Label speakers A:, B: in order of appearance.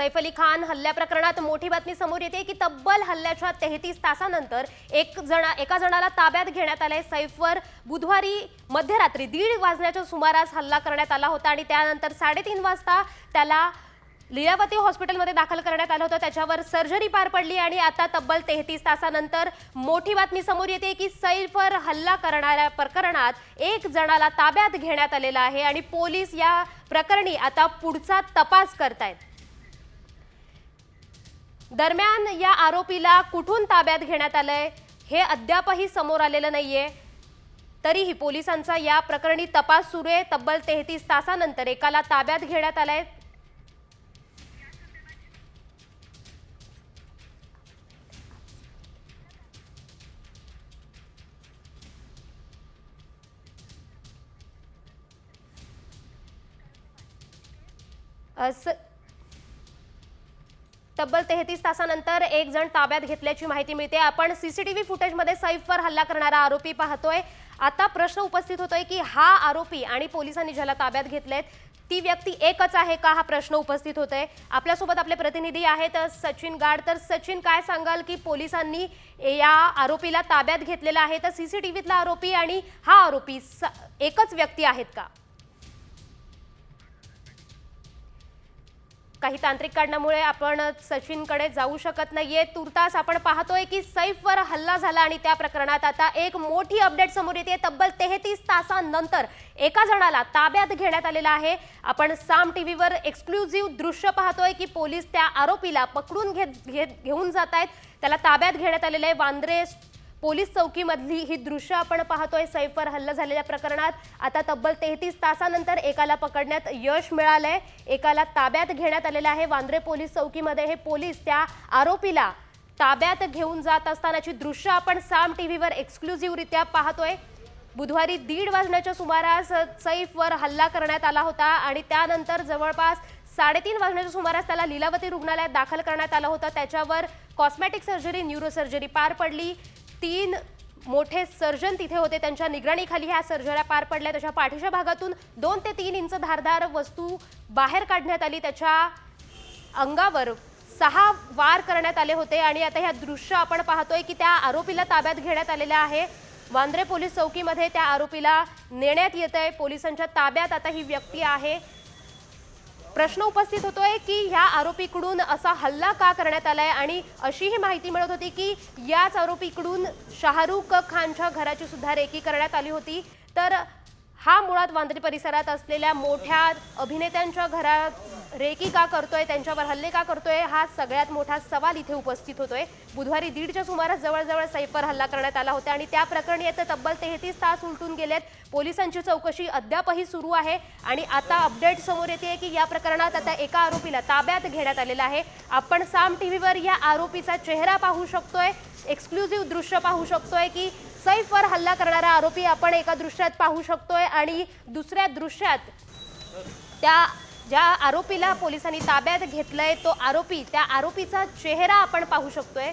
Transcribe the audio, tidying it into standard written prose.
A: सैफ अली खान हल्ल्या प्रकरणात मोठी बातमी समोर येते की तब्बल हल्ल्याच्या 33 तासानंतर एका जणाला ताब्यात घेण्यात आले। सैफवर बुधवारी मध्यरात्री 1:30 वाजण्याच्या सुमारास हल्ला करण्यात आला होता आणि त्यानंतर 3:30 वाजता त्याला लीलावती हॉस्पिटलमध्ये दाखल करण्यात आलं होतं। त्याच्यावर सर्जरी पार पडली आणि आता तब्बल 33 तासानंतर मोठी बातमी समोर येते की सैफवर हल्ला करणाऱ्या प्रकरणात एक जणाला ताब्यात घेण्यात आलेला आहे आणि पोलीस या प्रकरणी आता पुढचा तपास करतायत। दरम्यान या आरोपीला कुठून ताब्यात घेण्यात आलंय हे अद्यापही समोर आलेलं नाहीये। तरीही पोलिसांचा या प्रकरणी तपास सुरू आहे। तब्बल 33 तासानंतर एकाला ताब्यात घेण्यात आलंय। तब्बल 33 तासानंतर एक जण ताब्यात घेतल्याची माहिती मिळते। आपण सीसीटीव्ही फुटेजमध्ये सैफवर हल्ला करणारा आरोपी पाहतोय। आता प्रश्न उपस्थित होतोय की हा आरोपी आणि पोलिसांनी ज्याला ताब्यात घेतलेत ती व्यक्ती एकच आहे का, हा प्रश्न उपस्थित होतोय। आपल्यासोबत आपले प्रतिनिधी आहेत सचिन गाड। तर सचिन, काय सांगाल की पोलिसांनी या आरोपीला ताब्यात घेतलेला आहे, तर सीसीटीव्हीतला आरोपी आणि हा आरोपी एकच व्यक्ती आहेत का? काही तांत्रिक कारणामुळे आपण सचिनकडे जाऊ शकत नाहीये। तुर्तास आपण पाहतोय की सैफवर हल्ला झाला आणि त्या प्रकरणात आता एक मोठी अपडेट समोर येते। तब्बल 33 तासांनंतर एका जणाला ताब्यात घेण्यात आलेला आहे। आपण साम टीव्हीवर एक्सक्लुझिव्ह दृश्य पाहतोय की पोलीस त्या आरोपीला पकडून घेऊन जात आहेत। त्याला ताब्यात घेण्यात आलेले आहे। वांद्रे पोलीस चौकीमधली ही दृश्य आपण पाहतोय। सैफवर हल्ला झालेल्या प्रकरणात आता तब्बल 33 तासानंतर एकाला पकडण्यात यश मिळालंय, एकाला ताब्यात घेण्यात आलेलं आहे। वांद्रे पोलीस चौकीमध्ये हे पोलीस त्या आरोपीला ताब्यात घेऊन जात असतानाची दृश्य आपण साम टीव्हीवर एक्सक्लुझिव्हरित्या पाहतोय। बुधवारी 1:30 वाजण्याच्या सुमारास सैफवर हल्ला करण्यात आला होता आणि त्यानंतर जवळपास 3:30 वाजण्याच्या सुमारास त्याला लीलावती रुग्णालयात दाखल करण्यात आलं होतं। त्याच्यावर कॉस्मेटिक सर्जरी, न्यूरोसर्जरी पार पडली। 3 मोठे सर्जन तिथे होते, त्यांच्या निगराणीखाली ह्या सर्जऱ्या पार पडल्या। त्याच्या पाठीच्या भागातून 2 ते 3 इंच धारदार वस्तू बाहेर काढण्यात आली। त्याच्या अंगावर 6 वार करण्यात आले होते आणि आता ह्या दृश्य आपण पाहतोय की त्या आरोपीला ताब्यात घेण्यात आलेलं आहे। वांद्रे पोलीस चौकीमध्ये त्या आरोपीला नेण्यात येतंय। पोलिसांच्या ताब्यात आता ही व्यक्ती आहे। प्रश्न उपस्थित होतोय की ह्या आरोपीकडून असा हल्ला का करण्यात आलाय आणि अशीही माहिती मिळत होती की याच आरोपीकडून शाहरुख खानच्या घराची सुद्धा रेकी करण्यात आली होती। तर हा मुळात वांद्रे परिसरात असलेल्या मोठ्या अभिनेत्यांच्या घरात रेकी का करतोय, त्यांच्यावर हल्ले का करतोय, हा सगळ्यात मोठा सवाल इथे उपस्थित होतोय। बुधवारी 1:30च्या सुमारास जवळजवळ सैफवर हल्ला करण्यात आला होता आणि त्या प्रकरणी आता तब्बल 33 तास उलटून गेलेत। पोलिसांची चौकशी अद्यापही सुरू आहे आणि आता अपडेट समोर येते की या प्रकरणात आता एका आरोपीला ताब्यात घेण्यात आलेला आहे। आपण साम टीव्हीवर या आरोपीचा चेहरा पाहू शकतोय, एक्सक्लुझिव्ह दृश्य पाहू शकतोय की सैफवर हल्ला करणारा आरोपी आपण एका दृश्यात पाहू शकतोय आणि दुसऱ्या दृश्यात ज्या आरोपीला पोलिसांनी ताब्यात घेतलंय तो आरोपी, त्या आरोपीचा चेहरा आपण पाहू शकतोय।